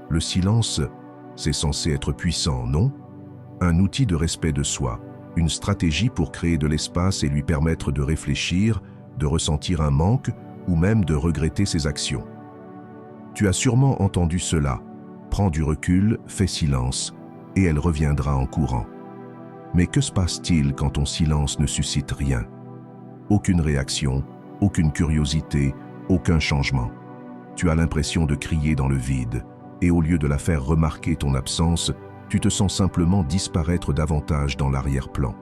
Le silence, c'est censé être puissant, non? Un outil de respect de soi, une stratégie pour créer de l'espace et lui permettre de réfléchir, de ressentir un manque ou même de regretter ses actions. Tu as sûrement entendu cela. Prends du recul, fais silence, et elle reviendra en courant. Mais que se passe-t-il quand ton silence ne suscite rien? Aucune réaction, aucune curiosité, aucun changement. Tu as l'impression de crier dans le vide, et au lieu de la faire remarquer ton absence, tu te sens simplement disparaître davantage dans l'arrière-plan.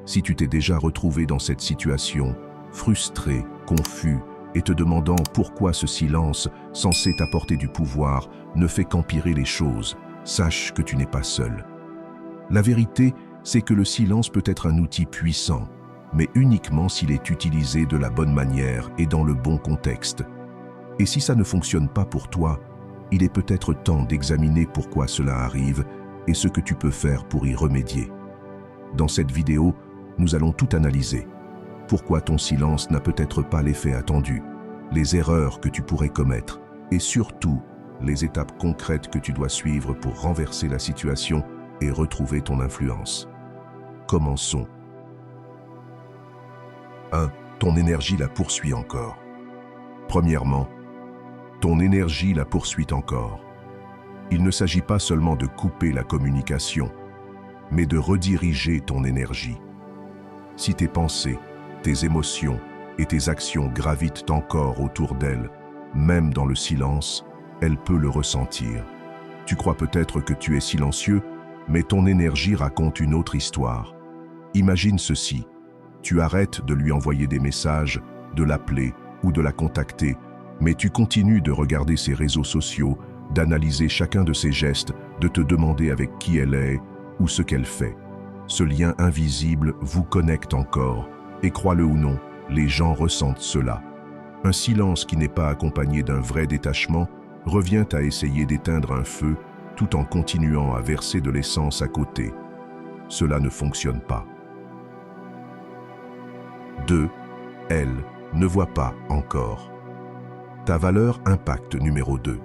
Si tu t'es déjà retrouvé dans cette situation, frustré, confus, et te demandant pourquoi ce silence, censé t'apporter du pouvoir, ne fait qu'empirer les choses, sache que tu n'es pas seul. La vérité, c'est que le silence peut être un outil puissant, mais uniquement s'il est utilisé de la bonne manière et dans le bon contexte. Et si ça ne fonctionne pas pour toi, il est peut-être temps d'examiner pourquoi cela arrive et ce que tu peux faire pour y remédier. Dans cette vidéo, nous allons tout analyser. Pourquoi ton silence n'a peut-être pas l'effet attendu, les erreurs que tu pourrais commettre et surtout les étapes concrètes que tu dois suivre pour renverser la situation et retrouver ton influence. Commençons. 1. Ton énergie la poursuit encore. Premièrement, ton énergie la poursuit encore. Il ne s'agit pas seulement de couper la communication, mais de rediriger ton énergie. Si tes pensées, tes émotions et tes actions gravitent encore autour d'elle, même dans le silence, elle peut le ressentir. Tu crois peut-être que tu es silencieux, mais ton énergie raconte une autre histoire. Imagine ceci. Tu arrêtes de lui envoyer des messages, de l'appeler ou de la contacter, mais tu continues de regarder ses réseaux sociaux, d'analyser chacun de ses gestes, de te demander avec qui elle est ou ce qu'elle fait. Ce lien invisible vous connecte encore, et crois-le ou non, les gens ressentent cela. Un silence qui n'est pas accompagné d'un vrai détachement revient à essayer d'éteindre un feu tout en continuant à verser de l'essence à côté. Cela ne fonctionne pas. 2. Elle ne voit pas encore. Ta valeur impacte numéro 2.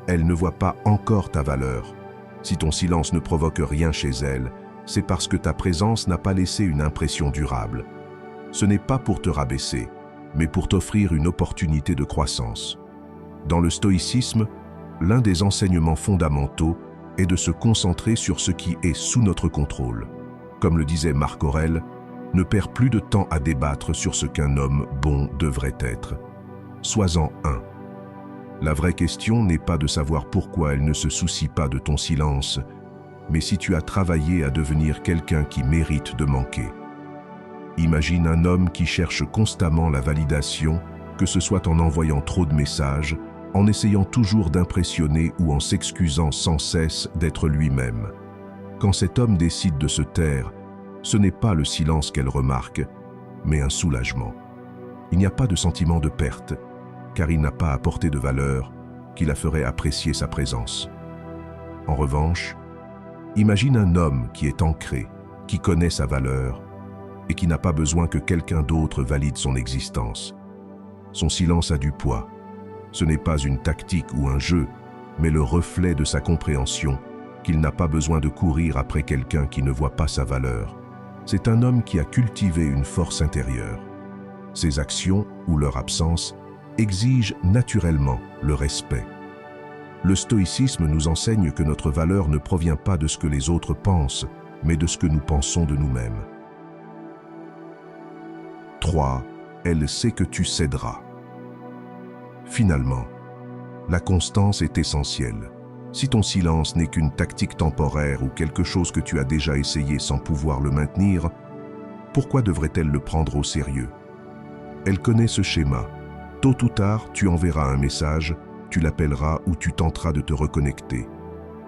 Elle ne voit pas encore ta valeur. Si ton silence ne provoque rien chez elle, c'est parce que ta présence n'a pas laissé une impression durable. Ce n'est pas pour te rabaisser, mais pour t'offrir une opportunité de croissance. Dans le stoïcisme, l'un des enseignements fondamentaux est de se concentrer sur ce qui est sous notre contrôle. Comme le disait Marc Aurèle, ne perds plus de temps à débattre sur ce qu'un homme bon devrait être. Sois-en un. La vraie question n'est pas de savoir pourquoi elle ne se soucie pas de ton silence, mais si tu as travaillé à devenir quelqu'un qui mérite de manquer. Imagine un homme qui cherche constamment la validation, que ce soit en envoyant trop de messages, en essayant toujours d'impressionner ou en s'excusant sans cesse d'être lui-même. Quand cet homme décide de se taire, ce n'est pas le silence qu'elle remarque, mais un soulagement. Il n'y a pas de sentiment de perte, car il n'a pas apporté de valeur qui la ferait apprécier sa présence. En revanche, imagine un homme qui est ancré, qui connaît sa valeur et qui n'a pas besoin que quelqu'un d'autre valide son existence. Son silence a du poids. Ce n'est pas une tactique ou un jeu, mais le reflet de sa compréhension qu'il n'a pas besoin de courir après quelqu'un qui ne voit pas sa valeur. C'est un homme qui a cultivé une force intérieure. Ses actions ou leur absence exigent naturellement le respect. Le stoïcisme nous enseigne que notre valeur ne provient pas de ce que les autres pensent, mais de ce que nous pensons de nous-mêmes. 3. Elle sait que tu céderas. Finalement, la constance est essentielle. Si ton silence n'est qu'une tactique temporaire ou quelque chose que tu as déjà essayé sans pouvoir le maintenir, pourquoi devrait-elle le prendre au sérieux? Elle connaît ce schéma. Tôt ou tard, tu enverras un message, tu l'appelleras ou tu tenteras de te reconnecter.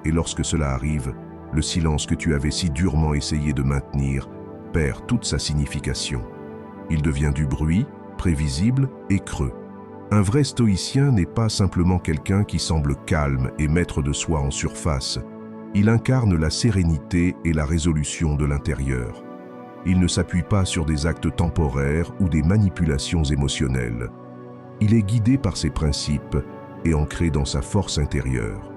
Et lorsque cela arrive, le silence que tu avais si durement essayé de maintenir perd toute sa signification. Il devient du bruit, prévisible et creux. Un vrai stoïcien n'est pas simplement quelqu'un qui semble calme et maître de soi en surface. Il incarne la sérénité et la résolution de l'intérieur. Il ne s'appuie pas sur des actes temporaires ou des manipulations émotionnelles. Il est guidé par ses principes et ancré dans sa force intérieure.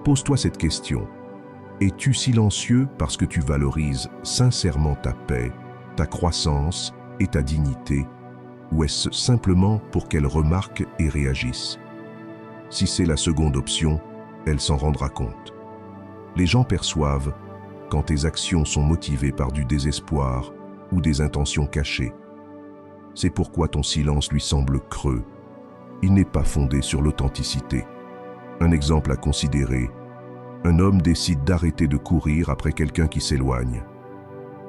Pose-toi cette question. Es-tu silencieux parce que tu valorises sincèrement ta paix, ta croissance et ta dignité, ou est-ce simplement pour qu'elle remarque et réagisse? Si c'est la seconde option, elle s'en rendra compte. Les gens perçoivent quand tes actions sont motivées par du désespoir ou des intentions cachées. C'est pourquoi ton silence lui semble creux. Il n'est pas fondé sur l'authenticité. Un exemple à considérer. Un homme décide d'arrêter de courir après quelqu'un qui s'éloigne.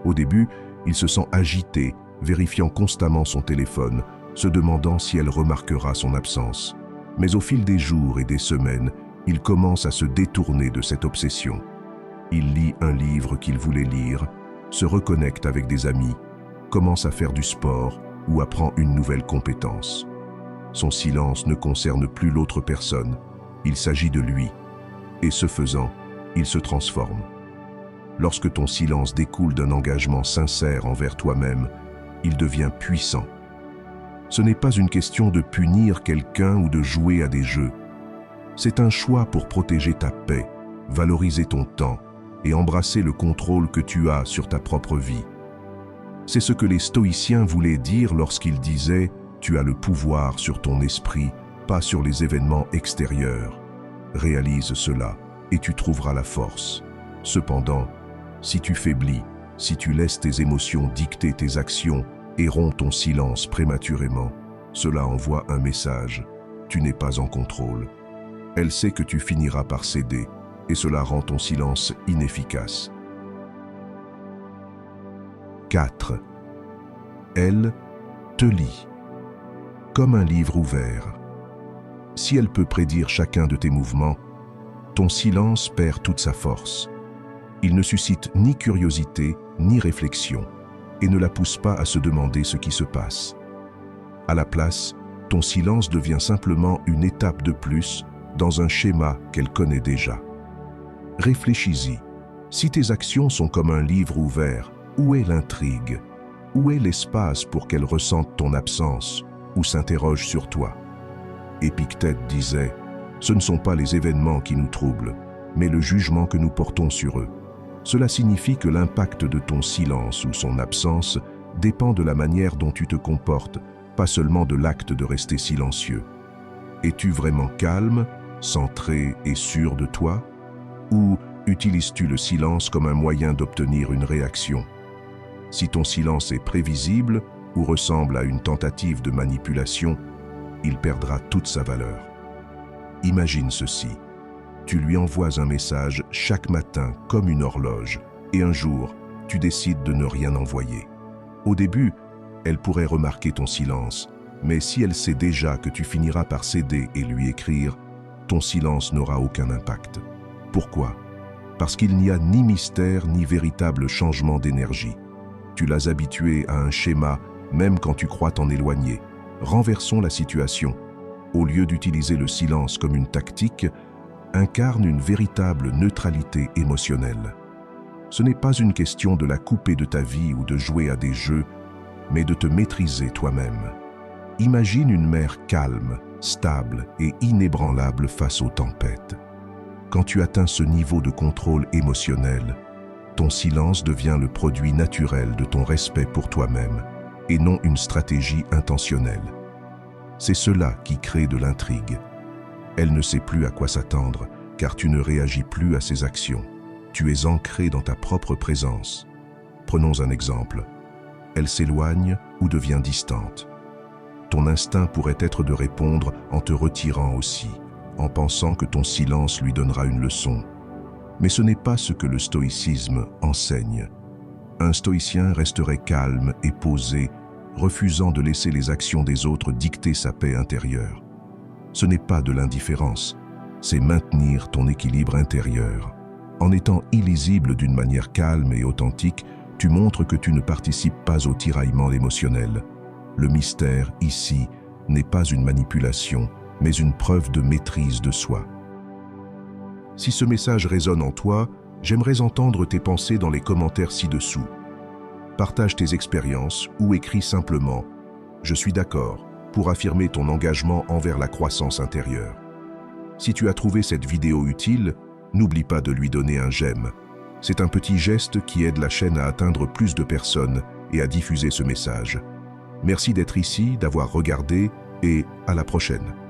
Au début, il se sent agité, vérifiant constamment son téléphone, se demandant si elle remarquera son absence. Mais au fil des jours et des semaines, il commence à se détourner de cette obsession. Il lit un livre qu'il voulait lire, se reconnecte avec des amis, commence à faire du sport ou apprend une nouvelle compétence. Son silence ne concerne plus l'autre personne, il s'agit de lui. Et ce faisant, il se transforme. Lorsque ton silence découle d'un engagement sincère envers toi-même, il devient puissant. Ce n'est pas une question de punir quelqu'un ou de jouer à des jeux. C'est un choix pour protéger ta paix, valoriser ton temps et embrasser le contrôle que tu as sur ta propre vie. C'est ce que les stoïciens voulaient dire lorsqu'ils disaient « Tu as le pouvoir sur ton esprit, pas sur les événements extérieurs ». Réalise cela et tu trouveras la force. Cependant, si tu faiblis, si tu laisses tes émotions dicter tes actions et romps ton silence prématurément, cela envoie un message. Tu n'es pas en contrôle. Elle sait que tu finiras par céder et cela rend ton silence inefficace. 4. Elle te lit. Comme un livre ouvert. Si elle peut prédire chacun de tes mouvements, ton silence perd toute sa force. Il ne suscite ni curiosité ni réflexion et ne la pousse pas à se demander ce qui se passe. À la place, ton silence devient simplement une étape de plus dans un schéma qu'elle connaît déjà. Réfléchis-y. Si tes actions sont comme un livre ouvert, où est l'intrigue? Où est l'espace pour qu'elle ressente ton absence ou s'interroge sur toi? Épictète disait « Ce ne sont pas les événements qui nous troublent, mais le jugement que nous portons sur eux. » Cela signifie que l'impact de ton silence ou son absence dépend de la manière dont tu te comportes, pas seulement de l'acte de rester silencieux. Es-tu vraiment calme, centré et sûr de toi? Ou utilises-tu le silence comme un moyen d'obtenir une réaction? Si ton silence est prévisible ou ressemble à une tentative de manipulation, il perdra toute sa valeur. Imagine ceci. Tu lui envoies un message chaque matin comme une horloge et un jour, tu décides de ne rien envoyer. Au début, elle pourrait remarquer ton silence, mais si elle sait déjà que tu finiras par céder et lui écrire, ton silence n'aura aucun impact. Pourquoi? Parce qu'il n'y a ni mystère ni véritable changement d'énergie. Tu l'as habituée à un schéma même quand tu crois t'en éloigner. Renversons la situation. Au lieu d'utiliser le silence comme une tactique, incarne une véritable neutralité émotionnelle. Ce n'est pas une question de la couper de ta vie ou de jouer à des jeux, mais de te maîtriser toi-même. Imagine une mer calme, stable et inébranlable face aux tempêtes. Quand tu atteins ce niveau de contrôle émotionnel, ton silence devient le produit naturel de ton respect pour toi-même et non une stratégie intentionnelle. C'est cela qui crée de l'intrigue. Elle ne sait plus à quoi s'attendre, car tu ne réagis plus à ses actions. Tu es ancré dans ta propre présence. Prenons un exemple. Elle s'éloigne ou devient distante. Ton instinct pourrait être de répondre en te retirant aussi, en pensant que ton silence lui donnera une leçon. Mais ce n'est pas ce que le stoïcisme enseigne. Un stoïcien resterait calme et posé, refusant de laisser les actions des autres dicter sa paix intérieure. Ce n'est pas de l'indifférence, c'est maintenir ton équilibre intérieur. En étant illisible d'une manière calme et authentique, tu montres que tu ne participes pas au tiraillement émotionnel. Le mystère, ici, n'est pas une manipulation, mais une preuve de maîtrise de soi. Si ce message résonne en toi, j'aimerais entendre tes pensées dans les commentaires ci-dessous. Partage tes expériences ou écris simplement « Je suis d'accord » pour affirmer ton engagement envers la croissance intérieure. Si tu as trouvé cette vidéo utile, n'oublie pas de lui donner un j'aime. C'est un petit geste qui aide la chaîne à atteindre plus de personnes et à diffuser ce message. Merci d'être ici, d'avoir regardé et à la prochaine.